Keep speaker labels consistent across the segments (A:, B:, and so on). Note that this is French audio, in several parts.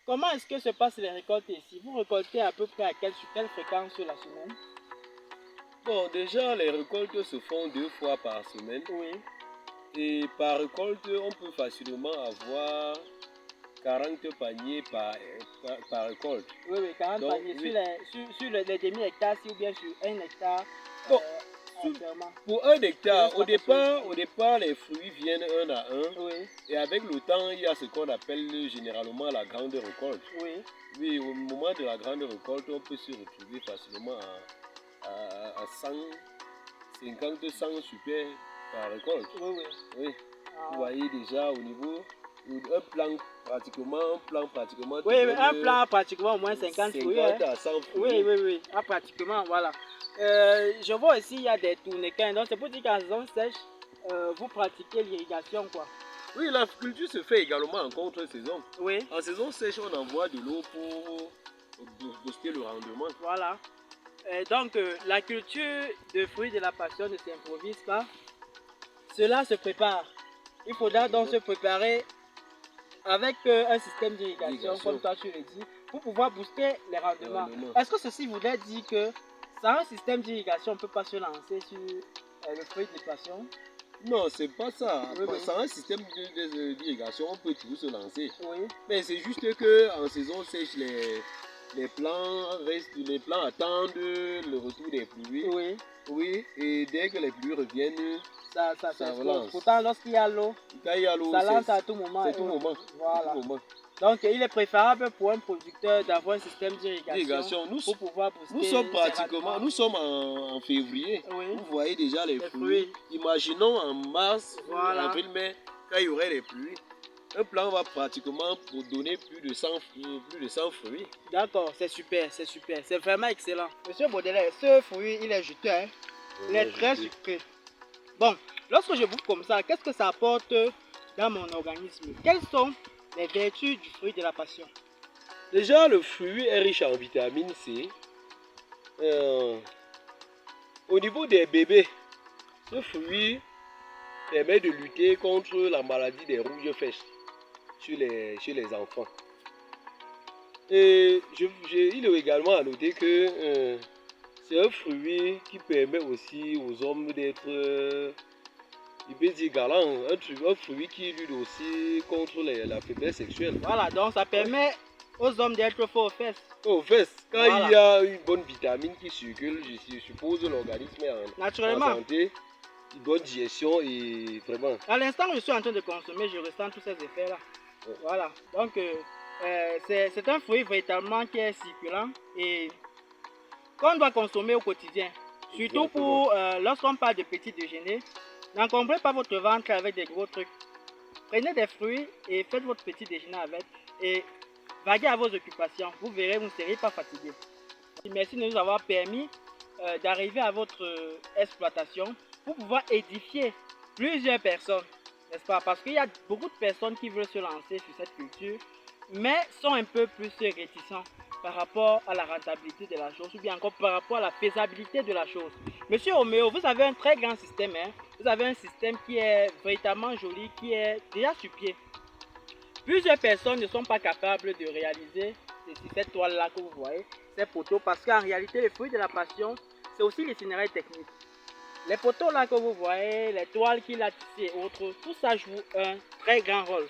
A: Comment est-ce que se passent les récoltes ici? Vous récoltez à peu près sur quelle fréquence sur la semaine?
B: Bon, déjà, les récoltes se font 2 fois par semaine.
A: Oui.
B: Et par récolte, on peut facilement avoir 40 paniers par récolte.
A: Oui, 40
B: Donc,
A: paniers.
B: oui.
A: Sur les demi-hectares, ou bien sur 1 hectare
B: Bon,
A: entièrement.
B: pour 1 hectare, au
A: l'exploitation.
B: départ, les fruits viennent un à un.
A: Oui,
B: Et avec le temps, il y a ce qu'on appelle généralement la grande récolte.
A: oui.
B: Oui, au moment de la grande récolte, on peut se retrouver facilement à 150, 100 super par récolte.
A: Oui, oui.
B: Oui. Vous
A: Ah.
B: voyez déjà au niveau, un plan pratiquement
A: Oui,
B: te
A: oui, un
B: donne
A: plan pratiquement au moins 50 fruits.
B: 50 à 100 fruits.
A: Oui, oui, oui. Ah, pratiquement, voilà. Je vois aussi il y a des tournequins. Donc c'est pour dire qu'en saison sèche, vous pratiquez l'irrigation, quoi.
B: Oui, la culture se fait également en contre-saison.
A: Oui.
B: En saison sèche, on envoie de l'eau pour booster le rendement.
A: Voilà. Donc la culture de fruits de la passion ne s'improvise pas. Cela se prépare. Il faudra donc se préparer avec un système d'irrigation, comme toi tu le dis, pour pouvoir booster les rendements. Est-ce que ceci voudrait dire que sans un système d'irrigation, on ne peut pas se lancer sur le fruit de passion?
B: Non, c'est pas ça.
A: Oui, oui.
B: Sans un système d'irrigation, on peut toujours se lancer.
A: Oui.
B: Mais c'est juste que en saison sèche, les plants attendent le retour des pluies.
A: Oui.
B: Oui, et dès que les pluies reviennent,
A: ça relance. Pourtant, lorsqu'il y a l'eau, ça lance à tout moment.
B: C'est tout moment.
A: Voilà. Donc, il est préférable pour un producteur d'avoir un système d'irrigation pour pouvoir booster.
B: Nous sommes en février.
A: Oui.
B: Vous voyez déjà les fruits. Imaginons en mars, avril, mai, quand il y aurait les pluies. Un plant va pratiquement donner plus de 100 fruits.
A: D'accord, c'est super, c'est super. C'est vraiment excellent. Monsieur Baudelaire, ce fruit, il est juteux. Hein? Il est très sucré. Bon, lorsque je bouffe comme ça, qu'est-ce que ça apporte dans mon organisme? Quelles sont les vertus du fruit de la passion?
B: Déjà, le fruit est riche en vitamine C. Au niveau des bébés, ce fruit permet de lutter contre la maladie des rouges fèches chez les enfants. Et il est également à noter que c'est un fruit qui permet aussi aux hommes d'être, il peut dire galant, un fruit qui lutte aussi contre la faiblesse sexuelle.
A: Voilà, donc ça permet aux hommes d'être forts aux fesses.
B: Aux fesses, quand il y a une bonne vitamine qui circule, je suppose l'organisme est en santé, une bonne digestion et vraiment.
A: À l'instant où je suis en train de consommer, je ressens tous ces effets-là. Voilà, donc c'est un fruit véritablement qui est circulant et qu'on doit consommer au quotidien. Surtout pour lorsqu'on parle de petit déjeuner, n'encombrez pas votre ventre avec des gros trucs. Prenez des fruits et faites votre petit déjeuner avec et vaguez à vos occupations. Vous verrez, vous ne serez pas fatigué. Merci de nous avoir permis d'arriver à votre exploitation pour pouvoir édifier plusieurs personnes, n'est-ce pas? Parce qu'il y a beaucoup de personnes qui veulent se lancer sur cette culture, mais sont un peu plus réticents par rapport à la rentabilité de la chose ou bien encore par rapport à la faisabilité de la chose. Monsieur Roméo, vous avez un très grand système, hein? Vous avez un système qui est véritablement joli, qui est déjà sur pied. Plusieurs personnes ne sont pas capables de réaliser cette toile-là que vous voyez, ces poteaux, parce qu'en réalité, le fruit de la passion, c'est aussi l'itinéraire technique. Les poteaux là que vous voyez, les toiles qu'il a tissées et autres, tout ça joue un très grand rôle.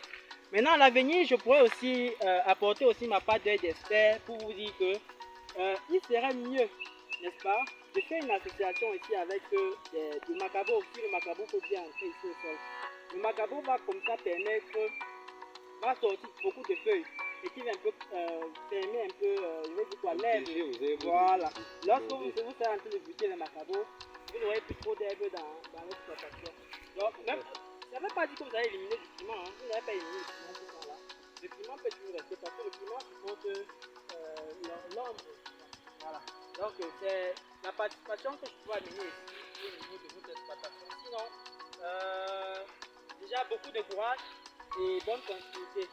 A: Maintenant, à l'avenir, je pourrais aussi apporter aussi ma part d'œil d'expert pour vous dire que il serait mieux, n'est-ce pas, de faire une association ici avec du macabo aussi. Le macabo peut bien entrer ici au sol. Le macabo va comme ça permettre, va sortir beaucoup de feuilles et qui va un peu fermer un peu, je vais dire quoi, l'herbe. Voilà. Lorsque vous serez en train de buter le macabo, vous n'aurez plus trop d'herbe dans l'exploitation. Donc, même, ça ne veut pas dire que vous allez éliminer du piment, hein. Vous n'allez pas éliminer le piment tout ça là. Le piment peut toujours rester parce que le piment supporte l'ombre. Voilà. Donc, c'est la participation que je peux amener ici au niveau de votre exploitation. Sinon, déjà beaucoup de courage et bonne continuité.